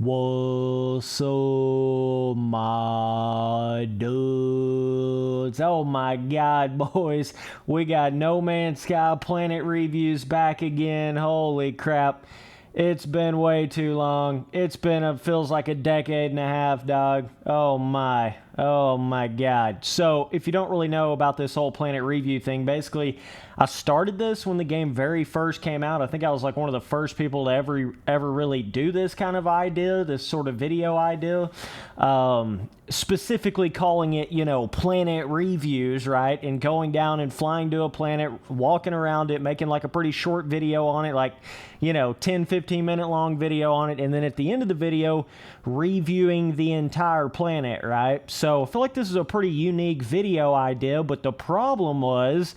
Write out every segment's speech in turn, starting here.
What's up, my dudes? Oh my god, boys. We got No Man's Sky Planet reviews back again. Holy crap. It's been way too long. Feels like a decade and a half, dog. Oh my god. So, if you don't really know about this whole Planet review thing, basically, I started this when the game very first came out. I think I was like one of the first people to ever really do this kind of idea, this sort of video idea. Specifically calling it, Planet reviews, right? And going down and flying to a planet, walking around it, making like a pretty short video on it, like, 10, 15 minute long video on it. And then at the end of the video, reviewing the entire planet, right? So I feel like this is a pretty unique video idea, but the problem was,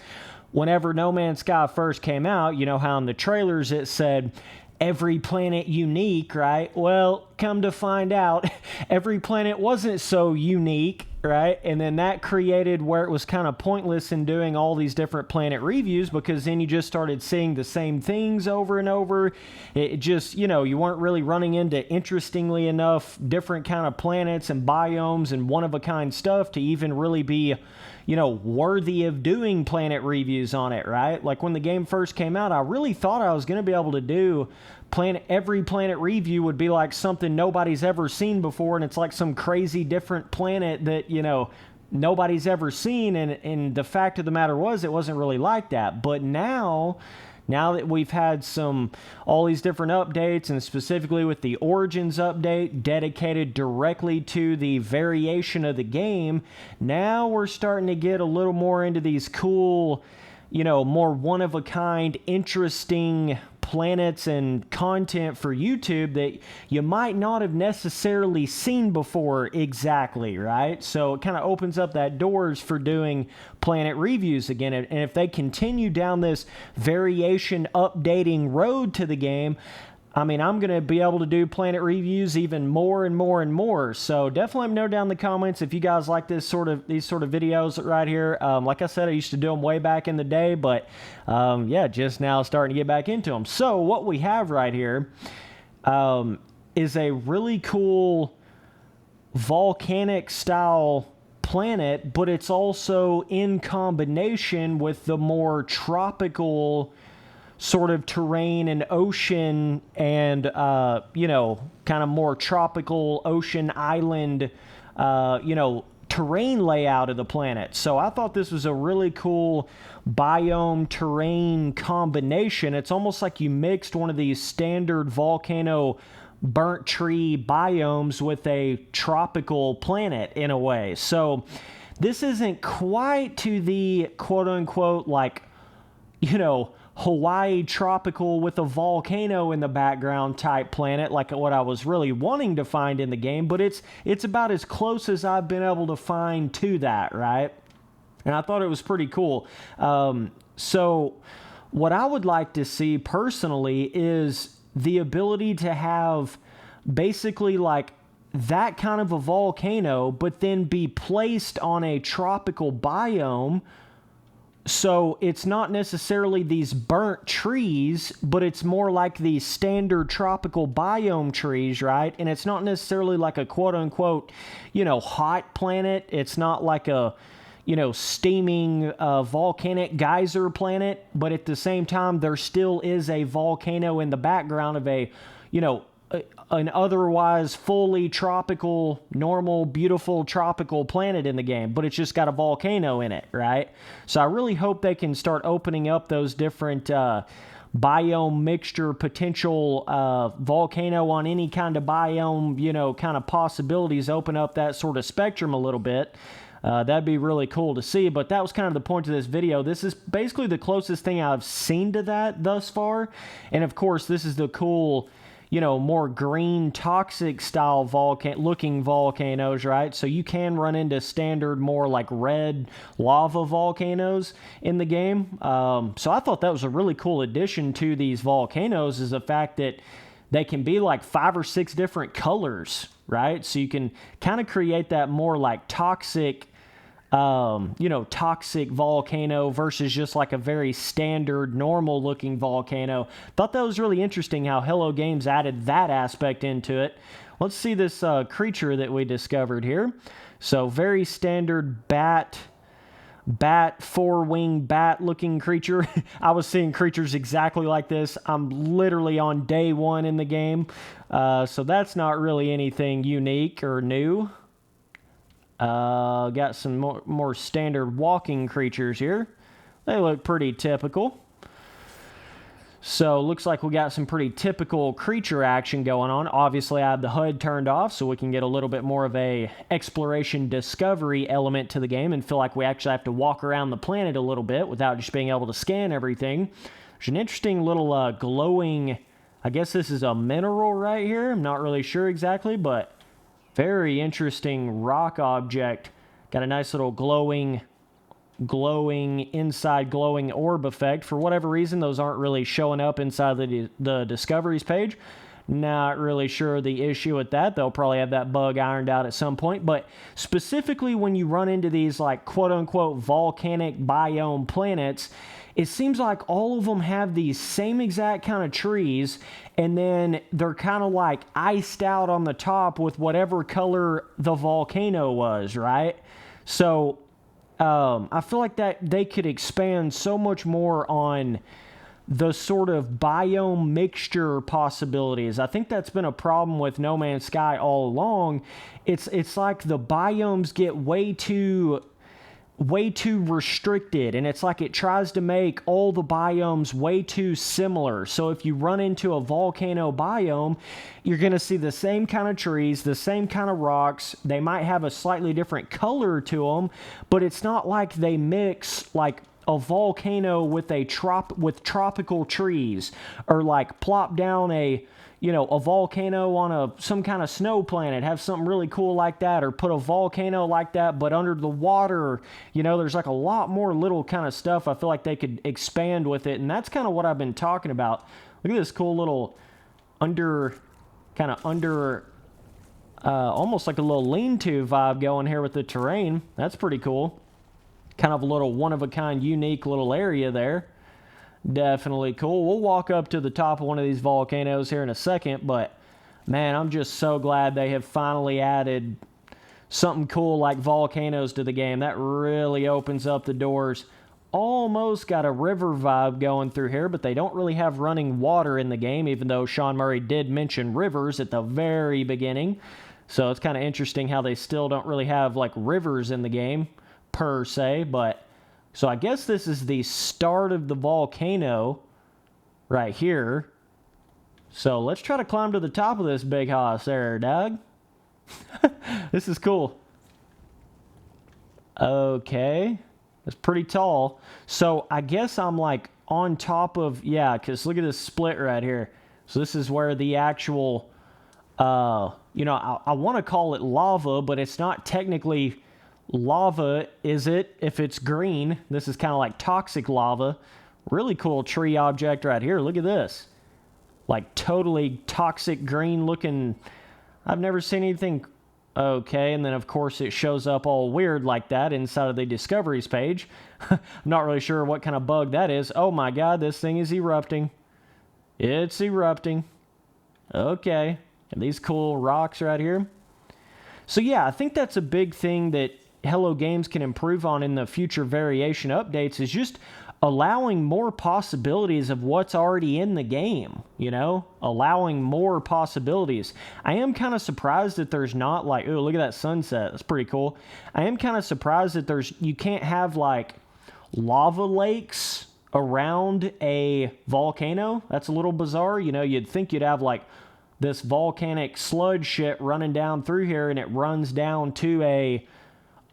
whenever No Man's Sky first came out, you know how in the trailers it said, every planet unique, right? Well, come to find out, every planet wasn't so unique, right? And then that created where it was kind of pointless in doing all these different planet reviews, because then you just started seeing the same things over and over. It just, you weren't really running into, interestingly enough, different kind of planets and biomes and one-of-a-kind stuff to even really be worthy of doing planet reviews on it, right? Like when the game first came out, I really thought I was going to be able to do every planet review would be like something nobody's ever seen before, and it's like some crazy different planet that, nobody's ever seen, and the fact of the matter was it wasn't really like that. But now that we've had all these different updates, and specifically with the Origins update dedicated directly to the variation of the game, now we're starting to get a little more into these cool, more one-of-a-kind, interesting planets and content for YouTube that you might not have necessarily seen before exactly, right? So it kind of opens up that doors for doing planet reviews again. And if they continue down this variation updating road to the game, I mean, I'm going to be able to do planet reviews even more and more and more. So definitely let me know down in the comments if you guys like these sort of videos right here. Like I said, I used to do them way back in the day, but yeah, just now starting to get back into them. So what we have right here is a really cool volcanic style planet, but it's also in combination with the more tropical sort of terrain and ocean and, kind of more tropical ocean island, terrain layout of the planet. So I thought this was a really cool biome terrain combination. It's almost like you mixed one of these standard volcano burnt tree biomes with a tropical planet in a way. So this isn't quite to the quote unquote, like, Hawaii tropical with a volcano in the background type planet, like what I was really wanting to find in the game, but it's about as close as I've been able to find to that, right? And I thought it was pretty cool. So what I would like to see personally is the ability to have basically like that kind of a volcano, but then be placed on a tropical biome. So it's not necessarily these burnt trees, but it's more like these standard tropical biome trees, right? And it's not necessarily like a quote-unquote, hot planet. It's not like a, steaming volcanic geyser planet, but at the same time, there still is a volcano in the background of a, an otherwise fully tropical, normal, beautiful tropical planet in the game, but it's just got a volcano in it, right? So I really hope they can start opening up those different biome mixture potential, volcano on any kind of biome, kind of possibilities, open up that sort of spectrum a little bit. That'd be really cool to see, but that was kind of the point of this video. This is basically the closest thing I've seen to that thus far, and of course, this is the cool, more green, toxic style looking volcanoes, right? So you can run into standard, more like red lava volcanoes in the game. So I thought that was a really cool addition to these volcanoes, is the fact that they can be like 5 or 6 different colors, right? So you can kind of create that more like toxic you know, toxic volcano versus just like a very standard, normal looking volcano. Thought that was really interesting how Hello Games added that aspect into it. Let's see this creature that we discovered here. So very standard bat, four-wing bat looking creature. I was seeing creatures exactly like this. I'm literally on day one in the game. So that's not really anything unique or new. Got some more standard walking creatures here. They look pretty typical. So looks like we got some pretty typical creature action going on. Obviously, I have the HUD turned off so we can get a little bit more of a exploration discovery element to the game and feel like we actually have to walk around the planet a little bit without just being able to scan everything. There's an interesting little glowing, I guess this is a mineral right here. I'm not really sure exactly, but very interesting rock object. Got a nice little glowing inside glowing orb effect. For whatever reason, those aren't really showing up inside the discoveries page. Not really sure the issue with that. They'll probably have that bug ironed out at some point. But specifically when you run into these like quote-unquote volcanic biome planets, it seems like all of them have these same exact kind of trees, and then they're kind of like iced out on the top with whatever color the volcano was, right? So I feel like that they could expand so much more on the sort of biome mixture possibilities. I think that's been a problem with No Man's Sky all along. It's like the biomes get way too restricted, and it's like it tries to make all the biomes way too similar. So if you run into a volcano biome, you're going to see the same kind of trees, the same kind of rocks. They might have a slightly different color to them, but it's not like they mix like a volcano with tropical trees, or like plop down a volcano on some kind of snow planet, have something really cool like that, or put a volcano like that but under the water. There's like a lot more little kind of stuff I feel like they could expand with it, and that's kind of what I've been talking about. Look at this cool little under almost like a little lean-to vibe going here with the terrain. That's pretty cool. Kind of a little one-of-a-kind, unique little area there. Definitely cool. We'll walk up to the top of one of these volcanoes here in a second, but man, I'm just so glad they have finally added something cool like volcanoes to the game. That really opens up the doors. Almost got a river vibe going through here, but they don't really have running water in the game, even though Sean Murray did mention rivers at the very beginning. So it's kind of interesting how they still don't really have like rivers in the game per se, but so I guess this is the start of the volcano right here. So let's try to climb to the top of this big house there, Doug. This is cool. Okay. It's pretty tall. So I guess I'm like on top of, yeah, because look at this split right here. So this is where the actual, I want to call it lava, but it's not technically lava, is it? If it's green, this is kind of like toxic lava. Really cool tree object right here. Look at this. Like totally toxic green looking. I've never seen anything. Okay, and then of course it shows up all weird like that inside of the discoveries page. I'm not really sure what kind of bug that is. Oh my god, this thing is erupting. It's erupting. Okay, and these cool rocks right here. So yeah, I think that's a big thing that Hello Games can improve on in the future variation updates, is just allowing more possibilities of what's already in the game, allowing more possibilities. I am kind of surprised that there's not like, oh, look at that sunset. That's pretty cool. I am kind of surprised that you can't have like lava lakes around a volcano. That's a little bizarre. You'd think you'd have like this volcanic sludge shit running down through here, and it runs down to a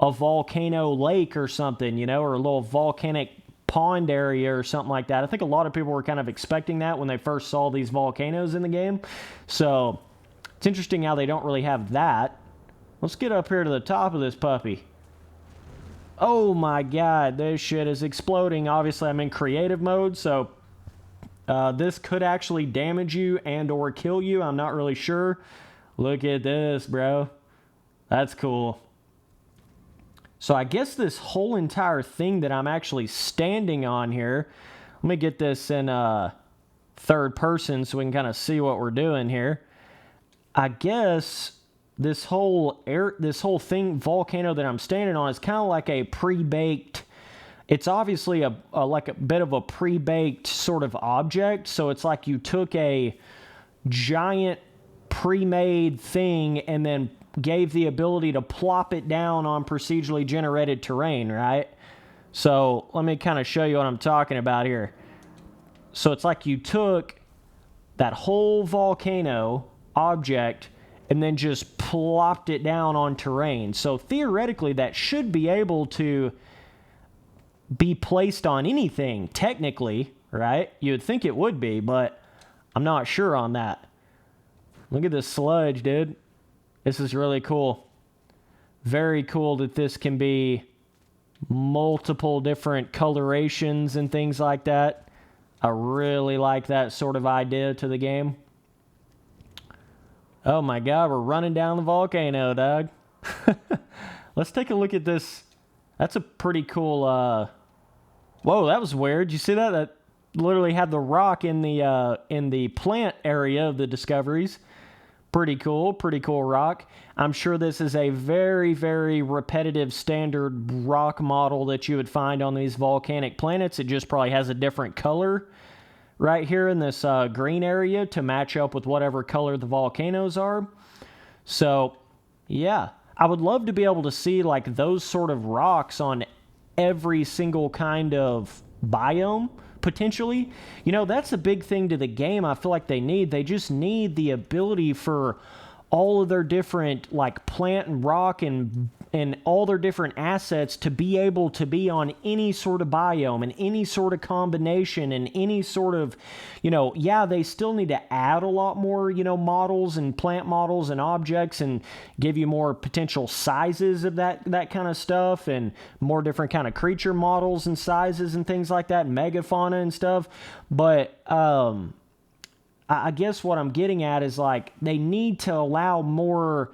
volcano lake or something, or a little volcanic pond area or something like that. I think a lot of people were kind of expecting that when they first saw these volcanoes in the game. So it's interesting how they don't really have that. Let's get up here to the top of this puppy. Oh my god, this shit is exploding. Obviously, I'm in creative mode, so this could actually damage you and or kill you. I'm not really sure. Look at this, bro. That's cool. So I guess this whole entire thing that I'm actually standing on here, let me get this in third person so we can kind of see what we're doing here. I guess this whole thing, volcano that I'm standing on, is kind of like a pre-baked. It's obviously like a bit of a pre-baked sort of object. So it's like you took a giant pre-made thing and then gave the ability to plop it down on procedurally generated terrain, right? So let me kind of show you what I'm talking about here. So it's like you took that whole volcano object and then just plopped it down on terrain. So theoretically, that should be able to be placed on anything, technically, right? You'd think it would be, but I'm not sure on that. Look at this sludge, dude. This is really cool. Very cool that this can be multiple different colorations and things like that. I really like that sort of idea to the game. Oh my God, we're running down the volcano, dog. Let's take a look at this. That's a pretty cool, whoa, that was weird. You see that? That literally had the rock in the plant area of the discoveries. Pretty cool rock. I'm sure this is a very, very repetitive standard rock model that you would find on these volcanic planets. It just probably has a different color right here in this green area to match up with whatever color the volcanoes are. So, yeah, I would love to be able to see like those sort of rocks on every single kind of biome. Potentially, you know, that's a big thing to the game. I feel like they just need the ability for all of their different like plant and rock and all their different assets to be able to be on any sort of biome and any sort of combination and any sort of, you know, yeah, they still need to add a lot more, you know, models and plant models and objects and give you more potential sizes of that kind of stuff and more different kind of creature models and sizes and things like that, megafauna and stuff. But I guess what I'm getting at is like they need to allow more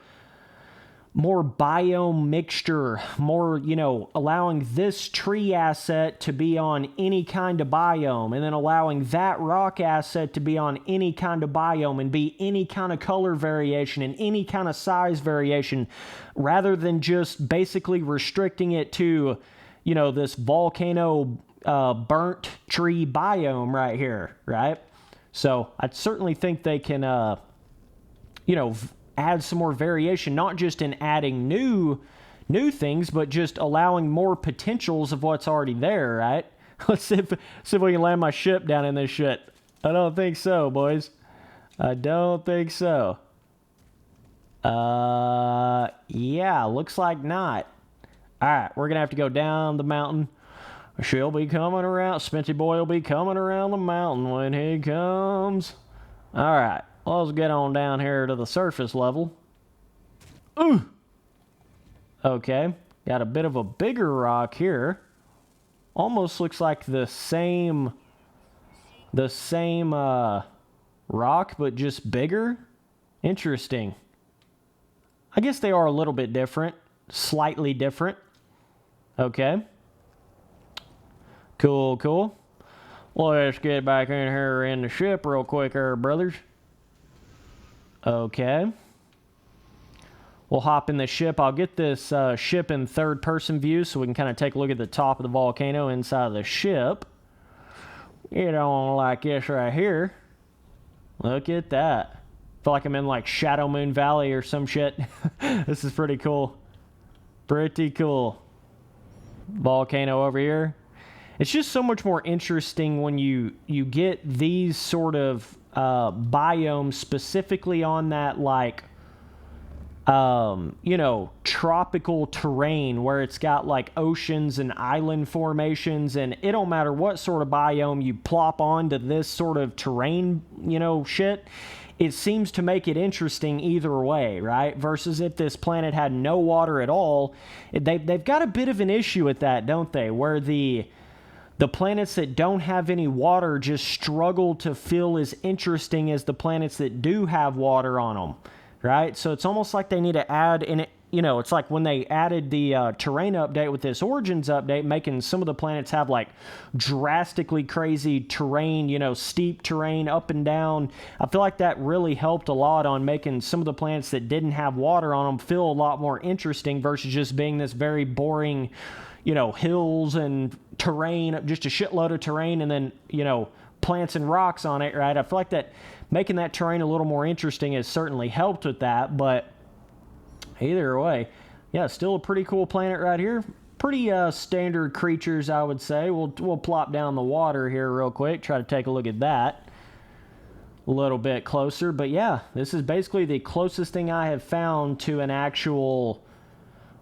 biome mixture, more, you know, allowing this tree asset to be on any kind of biome and then allowing that rock asset to be on any kind of biome and be any kind of color variation and any kind of size variation rather than just basically restricting it to, you know, this volcano burnt tree biome right here, right? So I certainly think they can, you know, add some more variation, not just in adding new things, but just allowing more potentials of what's already there, right? Let's see if we can land my ship down in this shit. I don't think so, boys. I don't think so. Yeah, looks like not. All right, we're going to have to go down the mountain. She'll be coming around. Spenty Boy will be coming around the mountain when he comes. All right. Well, let's get on down here to the surface level. Ooh. Okay. Got a bit of a bigger rock here. Almost looks like the same rock, but just bigger. Interesting. I guess they are a little bit different. Slightly different. Okay. Cool. Let's get back in here in the ship real quick here, brothers. Okay. We'll hop in the ship. I'll get this ship in third-person view so we can kind of take a look at the top of the volcano inside of the ship. Get on like this right here. Look at that. I feel like I'm in like Shadow Moon Valley or some shit. This is pretty cool. Pretty cool. Volcano over here. It's just so much more interesting when you get these sort of biomes specifically on that like you know, tropical terrain where it's got like oceans and island formations, and it don't matter what sort of biome you plop onto this sort of terrain, you know, shit. It seems to make it interesting either way, right? Versus if this planet had no water at all, they've got a bit of an issue with that, don't they? Where the planets that don't have any water just struggle to feel as interesting as the planets that do have water on them, right? So it's almost like they need to add, and you know, it's like when they added the terrain update with this Origins update, making some of the planets have like drastically crazy terrain, you know, steep terrain up and down. I feel like that really helped a lot on making some of the planets that didn't have water on them feel a lot more interesting versus just being this very boring, you know, hills and terrain, just a shitload of terrain and then, you know, plants and rocks on it, right? I feel like that making that terrain a little more interesting has certainly helped with that, but either way, yeah, still a pretty cool planet right here. Pretty standard creatures, I would say. We'll plop down the water here real quick, try to take a look at that a little bit closer. But yeah, this is basically the closest thing I have found to an actual,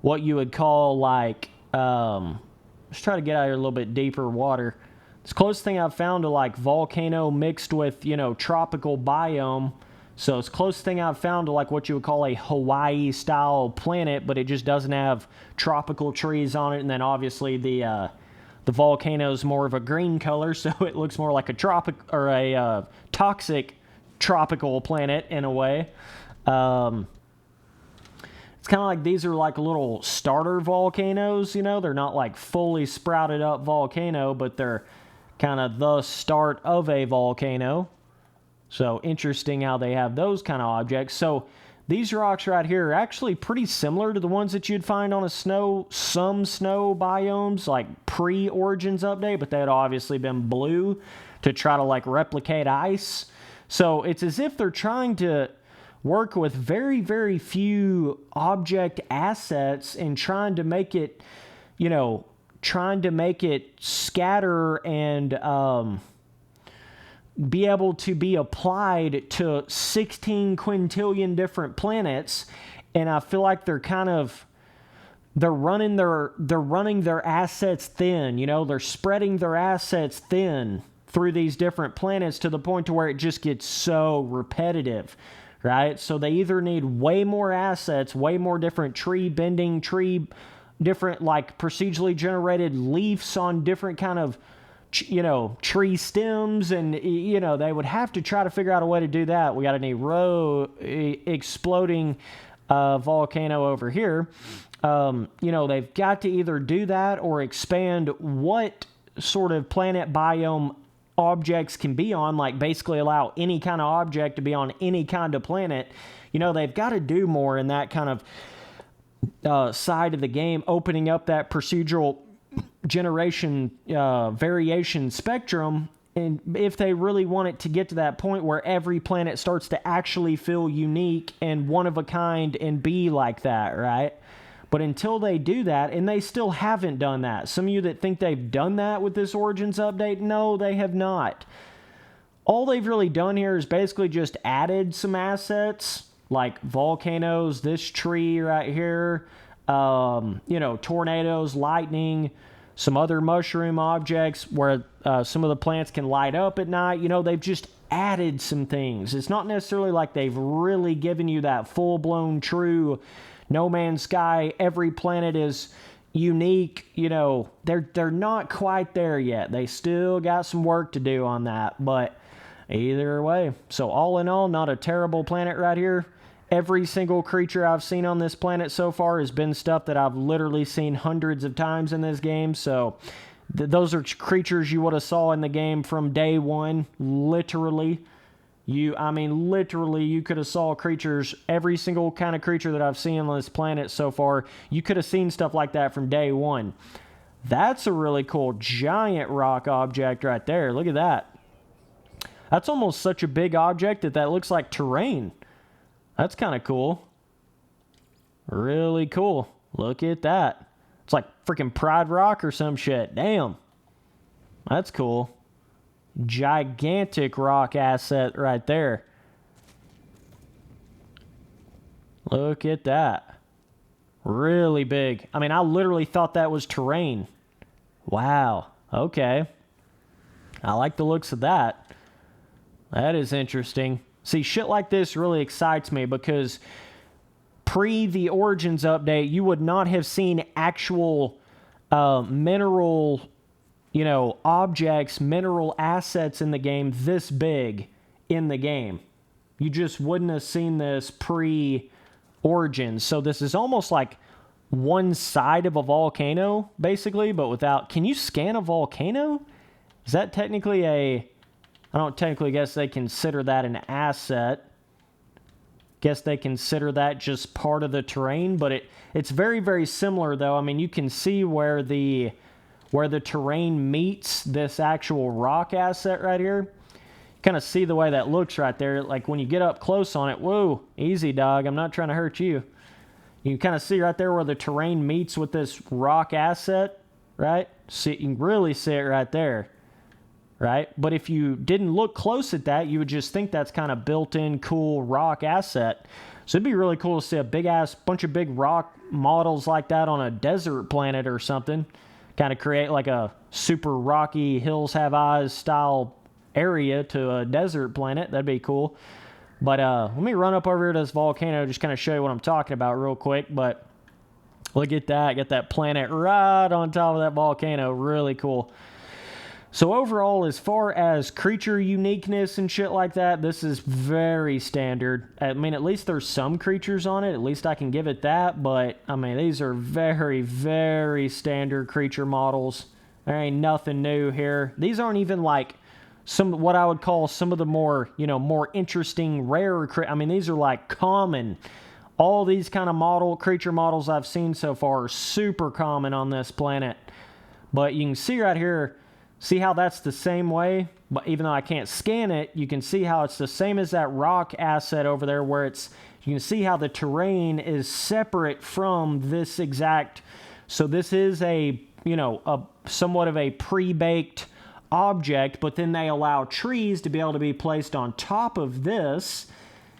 what you would call like, let's try to get out here a little bit deeper water. It's the closest thing I've found to like volcano mixed with, you know, tropical biome. So it's the closest thing I've found to like what you would call a Hawaii-style planet, but it just doesn't have tropical trees on it. And then obviously the volcano is more of a green color, so it looks more like a tropic or a toxic tropical planet in a way. It's kind of like these are like little starter volcanoes, you know. They're not like fully sprouted up volcano, but they're kind of the start of a volcano. So interesting how they have those kind of objects. So these rocks right here are actually pretty similar to the ones that you'd find on some snow biomes, like pre-Origins update, but they had obviously been blue to try to like replicate ice. So it's as if they're trying to work with very, very few object assets and trying to make it, you know, trying to make it scatter and, be able to be applied to 16 quintillion different planets, and I feel like they're running their assets thin, you know, they're spreading their assets thin through these different planets to the point to where it just gets so repetitive, right? So they either need way more assets, way more different tree bending, different like procedurally generated leaves on different kind of, you know, tree stems, and you know they would have to try to figure out a way to do that. We got an exploding volcano over here. You know, they've got to either do that or expand what sort of planet biome objects can be on, like basically allow any kind of object to be on any kind of planet. You know, they've got to do more in that kind of side of the game, opening up that procedural generation variation spectrum, and if they really want it to get to that point where every planet starts to actually feel unique and one of a kind and be like that, right? But until they do that, and they still haven't done that. Some of you that think they've done that with this Origins update, no, they have not. All they've really done here is basically just added some assets like volcanoes, this tree right here, you know, tornadoes, lightning, some other mushroom objects where some of the plants can light up at night. You know, they've just added some things. It's not necessarily like they've really given you that full-blown true No Man's Sky, every planet is unique. You know, they're not quite there yet. They still got some work to do on that, but either way. So all in all, not a terrible planet right here. Every single creature I've seen on this planet so far has been stuff that I've literally seen hundreds of times in this game. So those are creatures you would have saw in the game from day one. Literally. Literally, you could have saw creatures, every single kind of creature that I've seen on this planet so far, you could have seen stuff like that from day one. That's a really cool giant rock object right there. Look at that. That's almost such a big object that looks like terrain. That's kind of cool. Really cool. Look at that. It's like freaking Pride Rock or some shit. Damn. That's cool. Gigantic rock asset right there. Look at that. Really big. I mean, I literally thought that was terrain. Wow. Okay. I like the looks of that. That is interesting. See, shit like this really excites me because pre the Origins update, you would not have seen actual mineral, you know, objects, mineral assets in the game this big in the game. You just wouldn't have seen this pre origins. So this is almost like one side of a volcano, basically, but without... Can you scan a volcano? Is that technically a... I don't technically guess they consider that an asset. Guess they consider that just part of the terrain, but it's very, very similar, though. I mean, you can see where the terrain meets this actual rock asset right here. Kind of see the way that looks right there. Like when you get up close on it, whoa, easy dog, I'm not trying to hurt you. You can kind of see right there where the terrain meets with this rock asset, right? See, you can really see it right there, right? But if you didn't look close at that, you would just think that's kind of built-in cool rock asset. So it'd be really cool to see a big-ass bunch of big rock models like that on a desert planet or something. Kind of create like a super rocky Hills Have Eyes style area to a desert planet. That'd be cool. But let me run up over here to this volcano, just kind of show you what I'm talking about real quick. But look at that. Got that planet right on top of that volcano. Really cool. So overall, as far as creature uniqueness and shit like that, this is very standard. I mean, at least there's some creatures on it. At least I can give it that. But, I mean, these are very, very standard creature models. There ain't nothing new here. These aren't even like some, what I would call some of the more, you know, more interesting, rare, I mean, these are like common. All these kind of creature models I've seen so far are super common on this planet. But you can see right here, see how that's the same way? But even though I can't scan it, you can see how it's the same as that rock asset over there where it's, you can see how the terrain is separate from this exact, so this is a, you know, a somewhat of a pre-baked object, but then they allow trees to be able to be placed on top of this.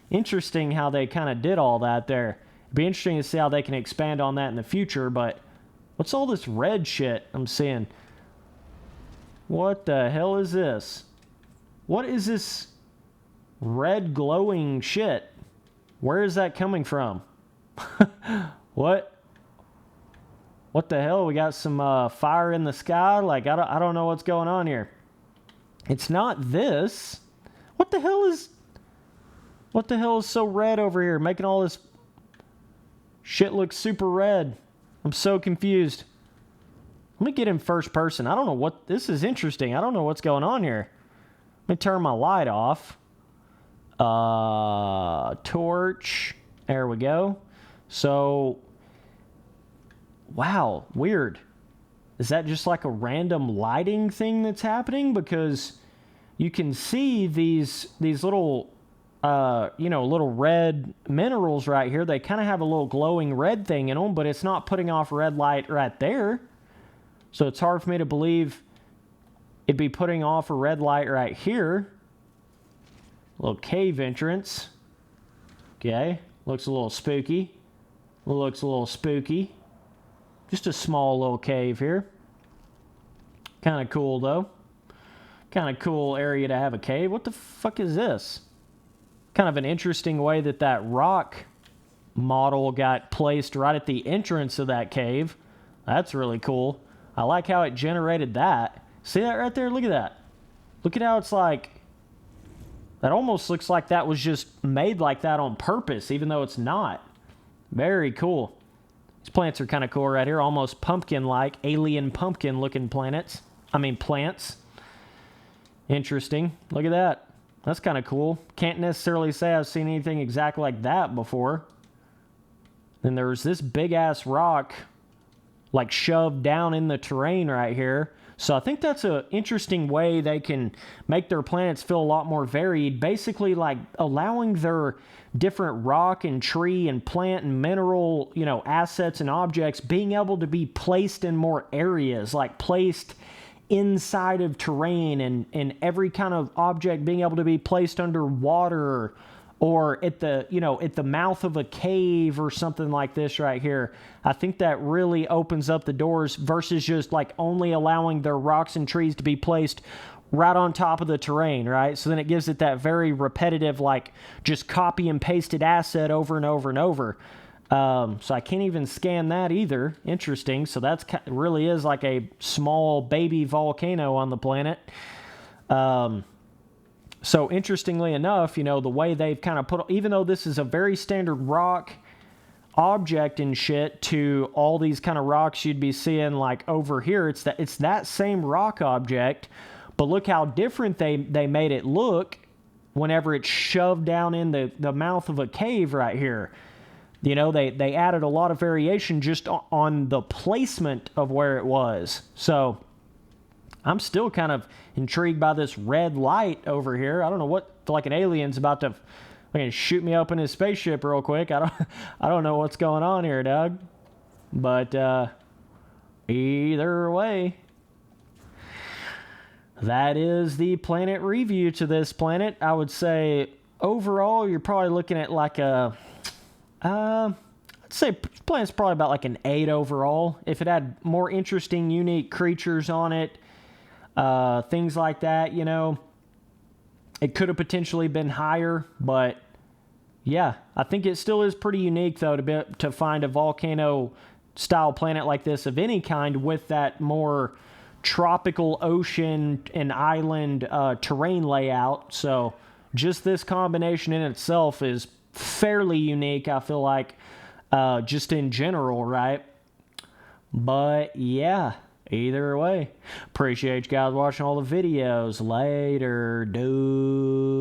Interesting how they kind of did all that there. It'd be interesting to see how they can expand on that in the future, but what's all this red shit I'm seeing? What the hell is this? What is this red glowing shit? Where is that coming from? What? What the hell? We got some fire in the sky? Like, I don't know what's going on here. It's not this. What the hell is so red over here? Making all this shit look super red. I'm so confused. Let me get in first person. I don't know what... This is interesting. I don't know what's going on here. Let me turn my light off. Torch. There we go. So... Wow. Weird. Is that just like a random lighting thing that's happening? Because you can see these little... you know, little red minerals right here. They kind of have a little glowing red thing in them, but it's not putting off red light right there. So it's hard for me to believe it'd be putting off a red light right here. Little cave entrance. Okay. Looks a little spooky. Looks a little spooky. Just a small little cave here. Kind of cool, though. Kind of cool area to have a cave. What the fuck is this? Kind of an interesting way that rock model got placed right at the entrance of that cave. That's really cool. I like how it generated that. See that right there? Look at that. Look at how it's like... That almost looks like that was just made like that on purpose, even though it's not. Very cool. These plants are kind of cool right here. Almost pumpkin-like, alien pumpkin-looking plants. Interesting. Look at that. That's kind of cool. Can't necessarily say I've seen anything exactly like that before. Then there's this big-ass rock, like shoved down in the terrain right here. So I think that's an interesting way they can make their planets feel a lot more varied. Basically, like allowing their different rock and tree and plant and mineral, you know, assets and objects being able to be placed in more areas, like placed inside of terrain, and every kind of object being able to be placed underwater or at the, you know, at the mouth of a cave or something like this right here. I think that really opens up the doors versus just like only allowing their rocks and trees to be placed right on top of the terrain, right? So then it gives it that very repetitive, like just copy and pasted asset over and over and over. So I can't even scan that either. Interesting. So that's really is like a small baby volcano on the planet. So interestingly enough, you know, the way they've kind of put, even though this is a very standard rock object and shit to all these kind of rocks you'd be seeing like over here. It's that same rock object, but look how different they made it look whenever it's shoved down in the mouth of a cave right here. You know, they added a lot of variation just on the placement of where it was. So I'm still kind of intrigued by this red light over here. I don't know what, like an alien's about to shoot me up in his spaceship real quick. I don't know what's going on here, Doug. But either way, that is the planet review to this planet. I would say overall, you're probably looking at like a, I'd say planet's probably about like an 8 overall. If it had more interesting, unique creatures on it, things like that, you know, it could have potentially been higher, but yeah, I think it still is pretty unique, though, to find a volcano-style planet like this of any kind with that more tropical ocean and island terrain layout. So just this combination in itself is fairly unique, I feel like, just in general, right? But yeah, either way, appreciate you guys watching all the videos. Later, dudes.